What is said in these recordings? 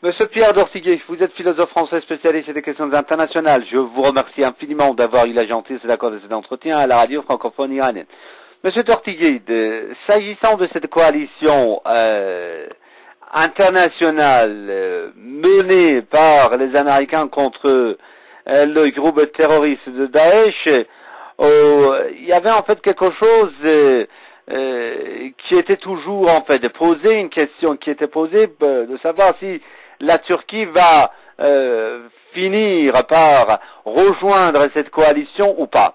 Monsieur Pierre Dortiguet, vous êtes philosophe français spécialiste des questions internationales. Je vous remercie infiniment d'avoir eu la gentillesse d'accorder cet entretien à la radio francophone iranienne. Monsieur Dortiguet, s'agissant de cette coalition internationale menée par les Américains contre le groupe terroriste de Daesh, il y avait en fait quelque chose qui était toujours en fait posé, une question qui était posée de savoir si la Turquie va finir par rejoindre cette coalition ou pas.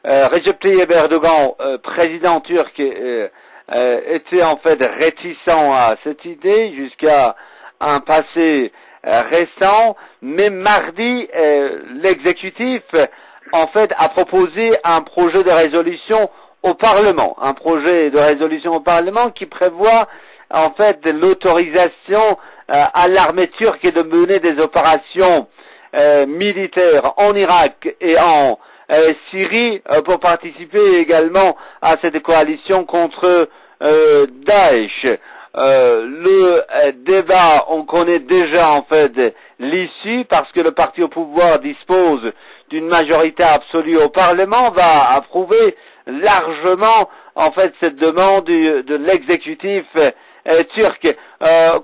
Recep Tayyip Erdogan, président turc, était en fait réticent à cette idée jusqu'à un passé récent, mais mardi, l'exécutif en fait a proposé un projet de résolution au Parlement, un projet de résolution au Parlement qui prévoit en fait l'autorisation à l'armée turque de mener des opérations militaires en Irak et en Syrie pour participer également à cette coalition contre Daesh. Le débat, on connaît déjà en fait l'issue parce que le parti au pouvoir dispose d'une majorité absolue au Parlement, va approuver largement en fait cette demande de l'exécutif turc.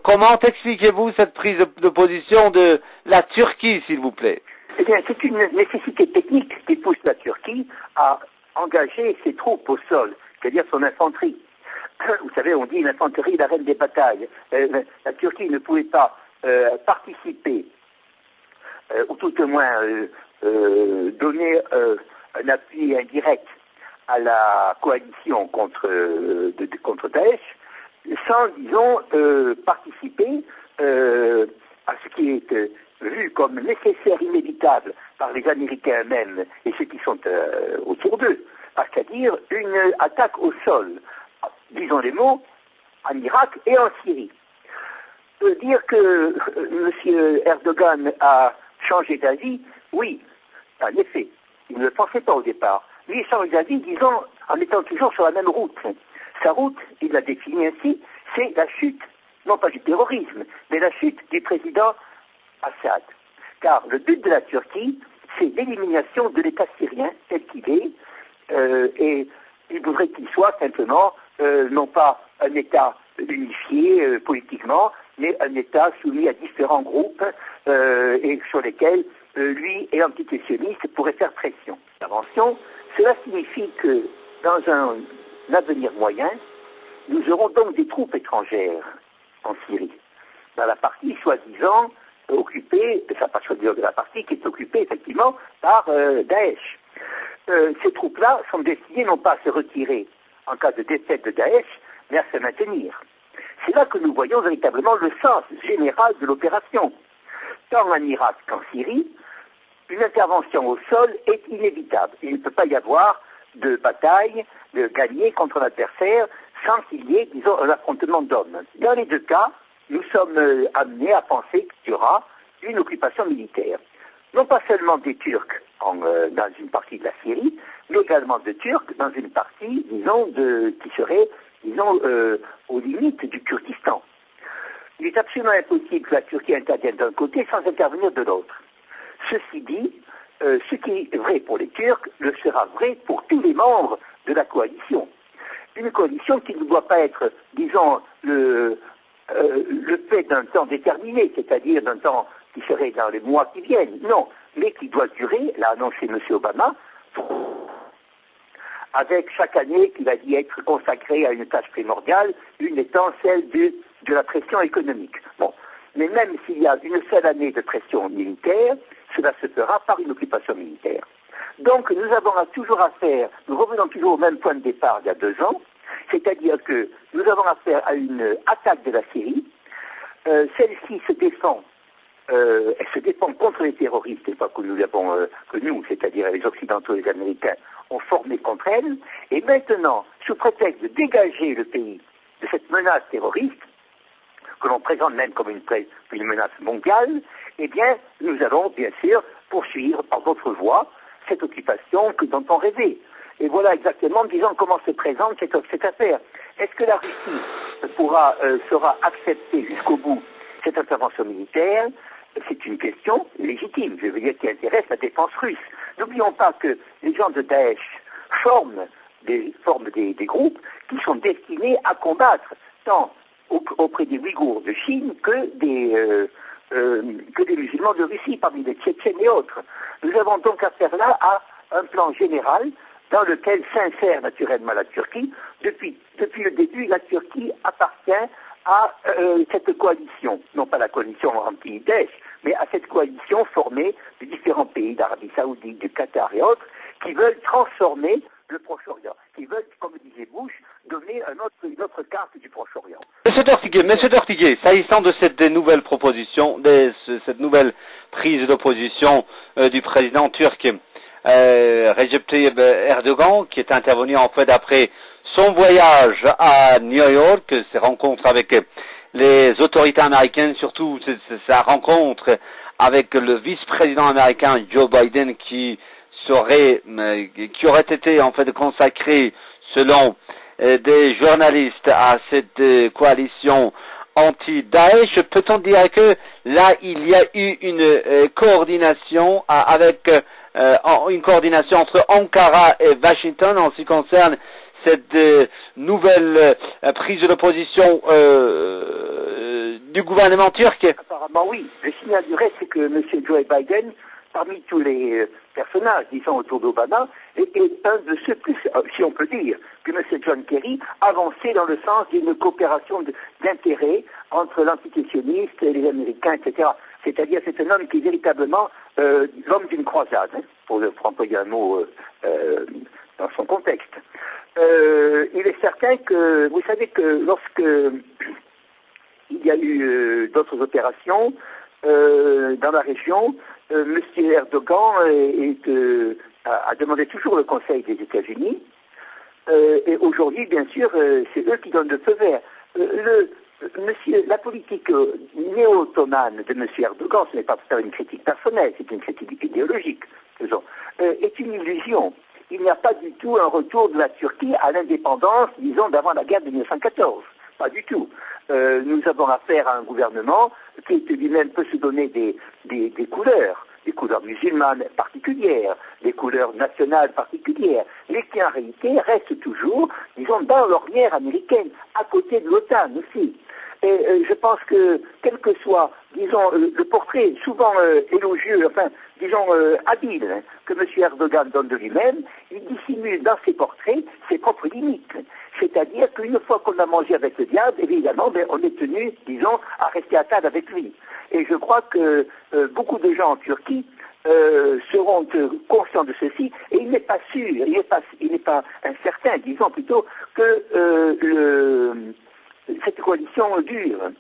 Comment expliquez-vous cette prise de position de la Turquie, s'il vous plaît? Eh bien, c'est une nécessité technique qui pousse la Turquie à engager ses troupes au sol, c'est-à-dire son infanterie. Vous savez, on dit l'infanterie, la reine des batailles. La Turquie ne pouvait pas participer, ou tout au moins donner un appui indirect à la coalition contre Daesh, sans, disons, participer à ce qui est vu comme nécessaire, inévitable par les Américains eux-mêmes et ceux qui sont autour d'eux, c'est-à-dire une attaque au sol, disons les mots, en Irak et en Syrie. Dire que M. Erdogan a changé d'avis, oui, en effet, il ne le pensait pas au départ. Lui, il change d'avis, disons, en étant toujours sur la même route. Sa route, il l'a définie ainsi, c'est la chute, non pas du terrorisme, mais la chute du président Assad. Car le but de la Turquie, c'est l'élimination de l'État syrien tel qu'il est, et il voudrait qu'il soit simplement, non pas un État unifié politiquement, mais un État soumis à différents groupes et sur lesquels lui et l'antitétioniste pourraient faire pression. L'intervention, cela signifie que dans un avenir moyen, nous aurons donc des troupes étrangères en Syrie, dans la partie soi-disant occupée, ça pas soi-disant de la partie qui est occupée effectivement par Daesh. Ces troupes-là sont destinées non pas à se retirer en cas de défaite de Daesh, mais à se maintenir. C'est là que nous voyons véritablement le sens général de l'opération. Tant en Irak qu'en Syrie, une intervention au sol est inévitable. Il ne peut pas y avoir de bataille, de gagner contre l'adversaire sans qu'il y ait, disons, un affrontement d'hommes. Dans les deux cas, nous sommes amenés à penser qu'il y aura une occupation militaire. Non pas seulement des Turcs dans une partie de la Syrie, mais également de Turcs dans une partie, disons, qui serait, disons, aux limites du Kurdistan. Il est absolument impossible que la Turquie intervienne d'un côté sans intervenir de l'autre. Ceci dit, ce qui est vrai pour les Turcs le sera vrai pour tous les membres de la coalition. Une coalition qui ne doit pas être, disons, le fait d'un temps déterminé, c'est-à-dire d'un temps qui serait dans les mois qui viennent, non, mais qui doit durer, l'a annoncé M. Obama, avec chaque année qui va dit être consacrée à une tâche primordiale, une étant celle de la pression économique. Bon, mais même s'il y a une seule année de pression militaire, cela se fera par une occupation militaire. Donc nous avons toujours affaire, nous revenons toujours au même point de départ il y a 2 ans, c'est-à-dire que nous avons affaire à une attaque de la Syrie, celle-ci se défend, elle se défend contre les terroristes, une fois que nous avons, que nous, c'est-à-dire les Occidentaux et les Américains, ont formé contre elle, et maintenant, sous prétexte de dégager le pays de cette menace terroriste, que l'on présente même comme une menace mondiale, eh bien, nous allons, bien sûr, poursuivre par d'autres voies cette occupation dont on rêvait. Et voilà exactement, disons, comment se présente cette affaire. Est-ce que la Russie sera acceptée jusqu'au bout cette intervention militaire, c'est une question légitime, je veux dire, qui intéresse la défense russe. N'oublions pas que les gens de Daesh forment des groupes qui sont destinés à combattre tant auprès des Ouïghours de Chine que des musulmans de Russie, parmi les Tchétchènes et autres. Nous avons donc affaire là à un plan général dans lequel s'insère naturellement la Turquie. Depuis le début, la Turquie appartient à cette coalition, non pas la coalition anti-Daesh, mais à cette coalition formée de différents pays d'Arabie Saoudite, du Qatar et autres, qui veulent transformer le Proche-Orient, qui veulent, comme disait Bush, donner une autre carte du Proche-Orient. Monsieur Tortiguet, s'agissant de cette nouvelle proposition, cette nouvelle prise de position du président turc Recep Tayyip Erdogan, qui est intervenu en fait après son voyage à New York, ses rencontres avec les autorités américaines, surtout sa rencontre avec le vice-président américain Joe Biden, qui aurait été en fait consacré, selon des journalistes, à cette coalition anti-Daesh. Peut-on dire que là il y a eu une coordination une coordination entre Ankara et Washington en ce qui concerne cette nouvelle prise de position du gouvernement turc? Apparemment oui. Le signal du reste, c'est que M. Joe Biden, parmi tous les personnages, disons, autour d'Obama, est un de ceux plus, si on peut dire, que M. John Kerry avançait dans le sens d'une coopération d'intérêt entre l'antisémitisme et les Américains, etc. C'est-à-dire, c'est un homme qui est véritablement l'homme d'une croisade, hein, pour employer un mot dans son contexte. Il est certain que, vous savez que lorsque il y a eu d'autres opérations dans la région, M. Erdogan a demandé toujours le conseil des États-Unis, et aujourd'hui, bien sûr, c'est eux qui donnent le feu vert. La politique néo-ottomane de M. Erdogan, ce n'est pas pour faire une critique personnelle, c'est une critique idéologique, disons, est une illusion. Il n'y a pas du tout un retour de la Turquie à l'indépendance, disons, d'avant la guerre de 1914. Pas du tout. Nous avons affaire à un gouvernement qui lui-même peut se donner des couleurs musulmanes particulières, des couleurs nationales particulières, mais qui en réalité restent toujours, disons, dans l'ornière américaine, à côté de l'OTAN aussi. Et je pense que, quel que soit, disons, le portrait souvent élogieux, enfin, disons, habile, hein, que M. Erdogan donne de lui-même, il dissimule dans ses portraits ses propres limites. C'est-à-dire qu'une fois qu'on a mangé avec le diable, évidemment, on est tenu, disons, à rester à table avec lui. Et je crois que beaucoup de gens en Turquie seront conscients de ceci, et il n'est pas sûr, il n'est pas incertain, disons plutôt, que cette coalition dure.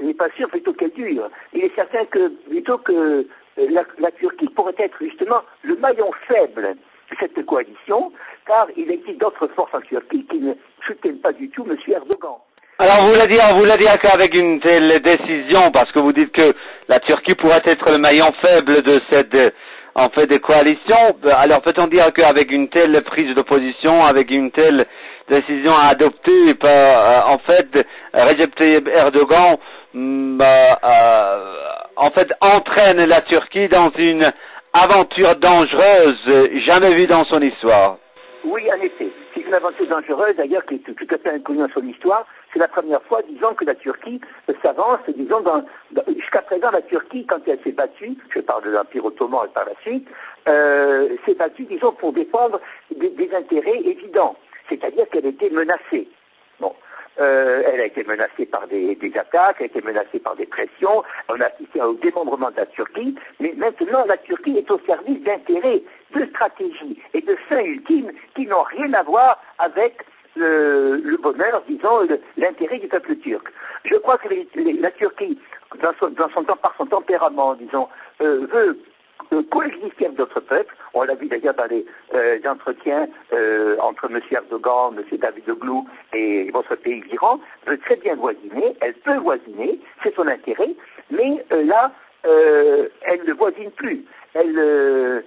Il n'est pas sûr plutôt qu'elle dure. Il est certain que plutôt que la Turquie pourrait être justement le maillon faible de cette coalition, car il existe d'autres forces en Turquie qui ne soutiennent pas du tout M. Erdogan. Alors vous voulez dire qu'avec une telle décision, parce que vous dites que la Turquie pourrait être le maillon faible de cette en fait des coalitions, alors peut-on dire qu'avec une telle prise de position, avec une telle décision adoptée par en fait Recep Tayyip Erdogan en fait entraîne la Turquie dans une aventure dangereuse jamais vue dans son histoire? Oui, en effet. C'est une aventure dangereuse, d'ailleurs, qui est tout à fait inconnue dans son histoire. C'est la première fois, disons, que la Turquie s'avance, disons, jusqu'à présent, la Turquie, quand elle s'est battue, je parle de l'Empire ottoman et par la suite, s'est battue, disons, pour défendre des intérêts évidents. C'est-à-dire qu'elle était menacée. Bon. Elle a été menacée par des attaques, elle a été menacée par des pressions, on a assisté au démembrement de la Turquie, mais maintenant la Turquie est au service d'intérêts, de stratégies et de fins ultimes qui n'ont rien à voir avec le bonheur, disons, l'intérêt du peuple turc. Je crois que la Turquie, par son tempérament, disons, veut coexister avec d'autres peuples. On l'a vu d'ailleurs dans les entretiens entre M. Erdogan, M. Davutoglu et votre pays, l'Iran, veut très bien voisiner, elle peut voisiner, c'est son intérêt, mais là, elle ne voisine plus. Elle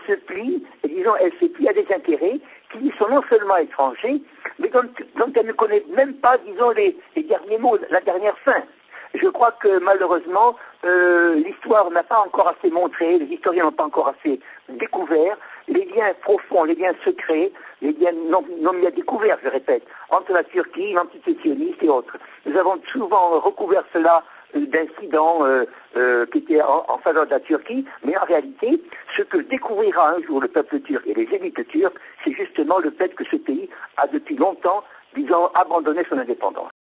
se plie, disons, elle se plie à des intérêts qui sont non seulement étrangers, mais dont elle ne connaît même pas, disons, les derniers mots, la dernière fin. Je crois que malheureusement, l'histoire n'a pas encore assez montré, les historiens n'ont pas encore assez découvert les liens profonds, les liens secrets, les liens non mis à découvert, je répète, entre la Turquie, l'antisécessioniste et autres. Nous avons souvent recouvert cela d'incidents qui étaient en faveur de la Turquie, mais en réalité, ce que découvrira un jour le peuple turc et les élites turques, c'est justement le fait que ce pays a depuis longtemps, disons, abandonné son indépendance.